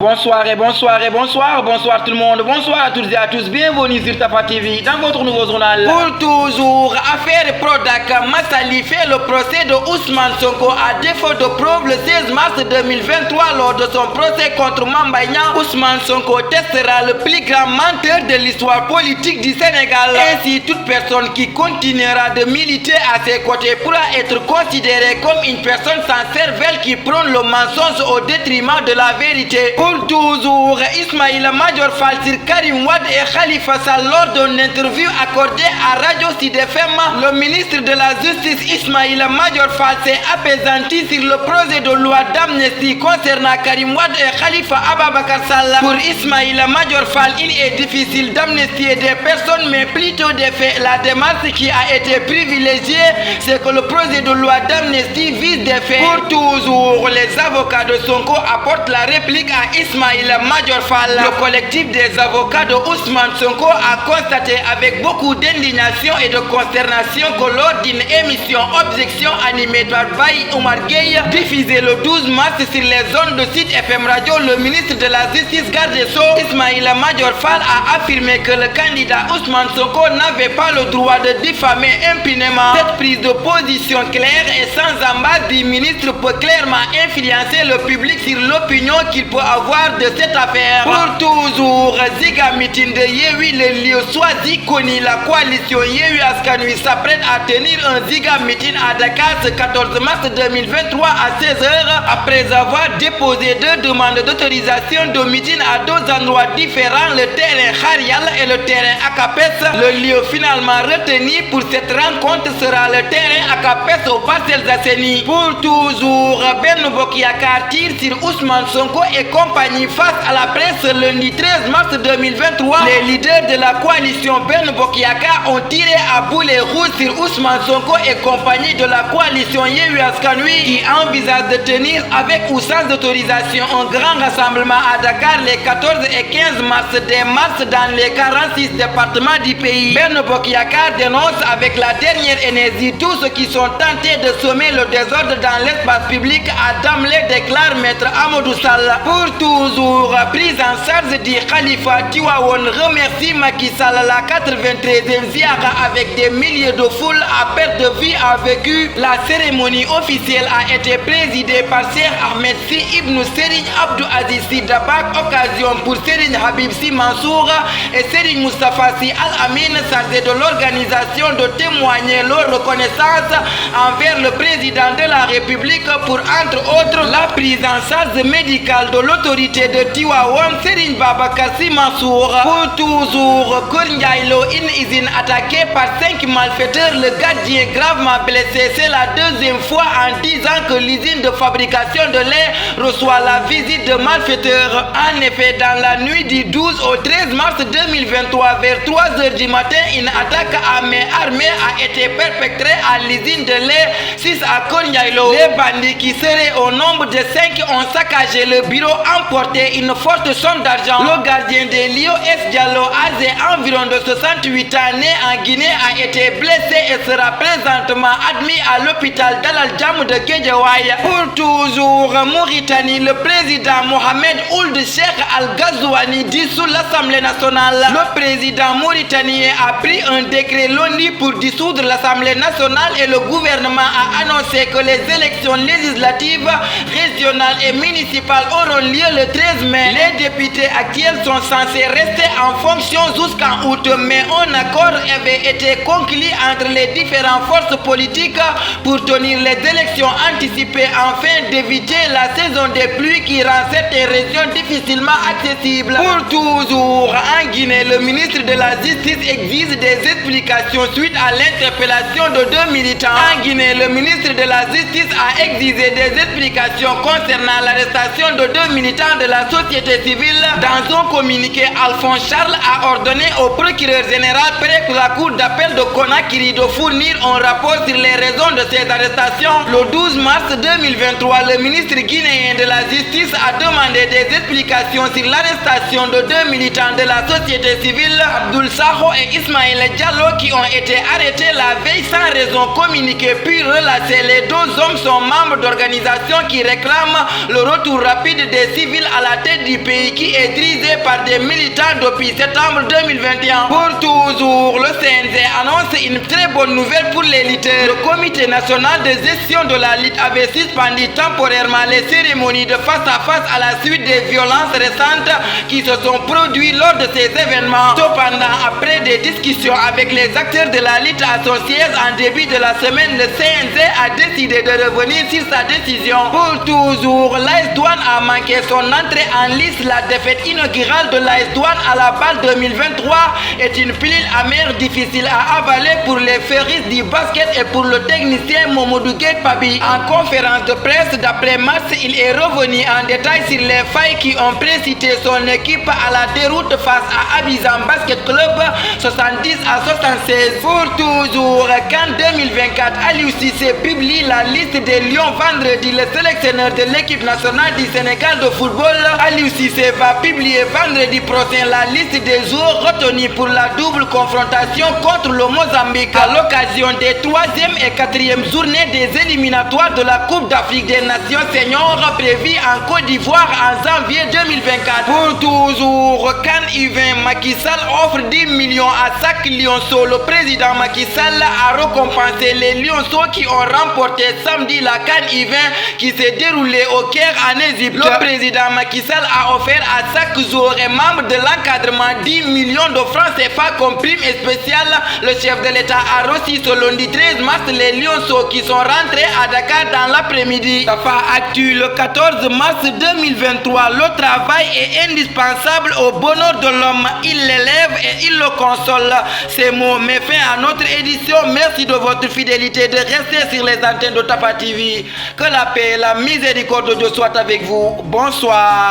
Bonsoir tout le monde, bonsoir à toutes et à tous, bienvenue sur Tafa TV dans votre nouveau journal. Pour toujours, affaire Prodac, Massali fait le procès de Ousmane Sonko à défaut de preuves le 16 mars 2023 lors de son procès contre Mame Mbaye Niang. Ousmane Sonko testera le plus grand menteur de l'histoire politique du Sénégal. Ainsi, toute personne qui continuera de militer à ses côtés pourra être considérée comme une personne sans cervelle qui prône le mensonge au détriment de la vérité. Pour toujours, Ismaïla Madior Fall sur Karim Wade et Khalifa Sall lors d'une interview accordée à Radio Sud FM. Le ministre de la Justice Ismaïla Madior Fall s'est apaisanti sur le projet de loi d'amnistie concernant Karim Wade et Khalifa Ababacar Sall. Pour Ismaïla Madior Fall, il est difficile d'amnistier des personnes mais plutôt des faits. La démarche qui a été privilégiée, c'est que le projet de loi d'amnistie vise des faits. Pour toujours, les avocats de Sonko apportent la réplique à Ismaïla Madior Fall. Le collectif des avocats de Ousmane Sonko a constaté avec beaucoup d'indignation et de consternation que lors d'une émission Objection animée par Baye Omar Gueye diffusée le 12 mars sur les zones de Sud FM Radio, le ministre de la Justice garde des Sceaux Ismaïla Madior Fall a affirmé que le candidat Ousmane Sonko n'avait pas le droit de diffamer impunément. Cette prise de position claire et sans ambages du ministre peut clairement influencer le public sur l'opinion qu'il peut avoir de cette affaire. Pour toujours, Ziga meeting de Yewi, le lieu choisi connu. La coalition Yewi Askanui s'apprête à tenir un Ziga meeting à Dakar ce 14 mars 2023 à 16h après avoir déposé deux demandes d'autorisation de meeting à deux endroits différents, le terrain Kharial et le terrain Akapes. Le lieu finalement retenu pour cette rencontre sera le terrain Akapes aux Parcelles Assainies. Pour toujours, Benno Bokk Yakaar tire sur Ousmane Sonko et compagnie face à la presse le lundi 13 mars 2023. Les leaders de la coalition Benno Bokk Yakaar ont tiré à boulet rouge sur Ousmane Sonko et compagnie de la coalition Yewwi Askan Wi qui envisage de tenir avec ou sans autorisation un grand rassemblement à Dakar les 14 et 15 mars des mars dans les 46 départements du pays. Benno Bokk Yakaar dénonce avec la dernière énergie tous ceux qui sont tentés de semer le désordre dans l'espace public. À d'emblée déclare maître Amadou Sall. Pour toujours, prise en charge du Khalifa Tivaouane remercie Macky Sall. La 93e ziara avec des milliers de foules à perte de vie a vécu. La cérémonie officielle a été présidée par Cheikh Ahmed Sy Ibn Serigne Abdou Aziz Sy Dabakh, occasion pour Serigne Habib Sy Mansour et Serigne Moustapha Sy Al Amin, chargés de l'organisation, de témoigner leur reconnaissance envers le président de la République pour entre autres la prise en charge médicale de l'autorité de Tivaouane, Serigne Babacar Sy Mansour. Pour toujours, Kër Ndiaye Lo, une usine attaquée par 5 malfaiteurs, le gardien gravement blessé. C'est la deuxième fois en 10 ans que l'usine de fabrication de lait reçoit la visite de malfaiteurs. En effet, dans la nuit du 12 au 13 mars 2023, vers 3h du matin, une attaque à main armée a été perpétrée à l'usine de lait 6 à Kër Ndiaye Lo. Les bandits qui seraient au nombre de 5 ont saccagé le bureau, emporté une forte somme d'argent. Le gardien des Lions, S. Diallo, âgé environ de 68 ans, né en Guinée, a été blessé et sera présentement admis à l'hôpital d'Al Jam de Guédiawaye. Pour toujours, Mauritanie, le président Mohamed Ould Cheikh Al Ghazouani dissout l'Assemblée nationale. Le président mauritanien a pris un décret lundi pour dissoudre l'Assemblée nationale et le gouvernement a annoncé que les élections législatives, régionales et municipales auront lieu le 13 mai. Les députés actuels sont censés rester en fonction jusqu'en août, mais un accord avait été conclu entre les différentes forces politiques pour tenir les élections anticipées afin d'éviter la saison des pluies qui rend certaines régions difficilement accessibles. Pour toujours, en Guinée, le ministre de la Justice exige des explications suite à l'interpellation de 2 militants. En Guinée, le ministre de la Justice a exigé des explications concernant l'arrestation de 2 militants de la société civile. Dans un communiqué, Alphonse Charles a a ordonné au procureur général près de la cour d'appel de Conakry de fournir un rapport sur les raisons de ces arrestations. Le 12 mars 2023, le ministre guinéen de la Justice a demandé des explications sur l'arrestation de 2 militants de la société civile, Abdoul Sakho et Ismaël Diallo, qui ont été arrêtés la veille sans raison communiquée puis relâchés. Les deux hommes sont membres d'organisations qui réclament le retour rapide des civils à la tête du pays qui est dirigé par des militants depuis septembre 2021. Pour toujours, le CNG annonce une très bonne nouvelle pour les lutteurs. Le comité national de gestion de la lutte avait suspendu temporairement les cérémonies de face à face à la suite des violences récentes qui se sont produites lors de ces événements. Cependant, après des discussions avec les acteurs de la lutte à son siège en début de la semaine, le CNG a décidé de revenir sur sa décision. Pour toujours, l'AS Douanes a manqué son entrée en lice. La défaite inaugurale de l'AS Douanes à la balle 2023 est une pilule amère difficile à avaler pour les féristes du basket et pour le technicien Momodou Gueye Pabi. En conférence de presse d'après-match, il est revenu en détail sur les failles qui ont précipité son équipe à la déroute face à Abidjan Basket Club 70 à 76. Pour toujours, CAN 2024, Aliou Cissé publie la liste des Lions vendredi. Le sélectionneur de l'équipe nationale du Sénégal de football, Aliou Cissé, va publier vendredi prochain la liste des joueurs retenus pour la double confrontation contre le Mozambique à l'occasion des 3e et 4e journées des éliminatoires de la Coupe d'Afrique des Nations seniors prévues en Côte d'Ivoire en janvier 2024. Pour toujours, CAN U20, Macky Sall offre 10 millions à chaque lionceau. Le président Macky Sall a récompensé les lionceaux qui ont remporté samedi la CAN U20 qui s'est déroulée au Caire en Égypte. Le président Macky Sall a offert à chaque joueur et membre de l'encadrement 10 millions de francs CFA comme prime spéciale. Le chef de l'État a reçu ce lundi 13 mars les lionceaux qui sont rentrés à Dakar dans l'après-midi. Tafa Actu, le 14 mars 2023, le travail est indispensable au bonheur de l'homme. Il l'élève et il le console. Ces mots mettent fin à notre édition. Merci de votre fidélité, de rester sur les antennes de Tafa TV. Que la paix et la miséricorde de Dieu soient avec vous. Bonsoir.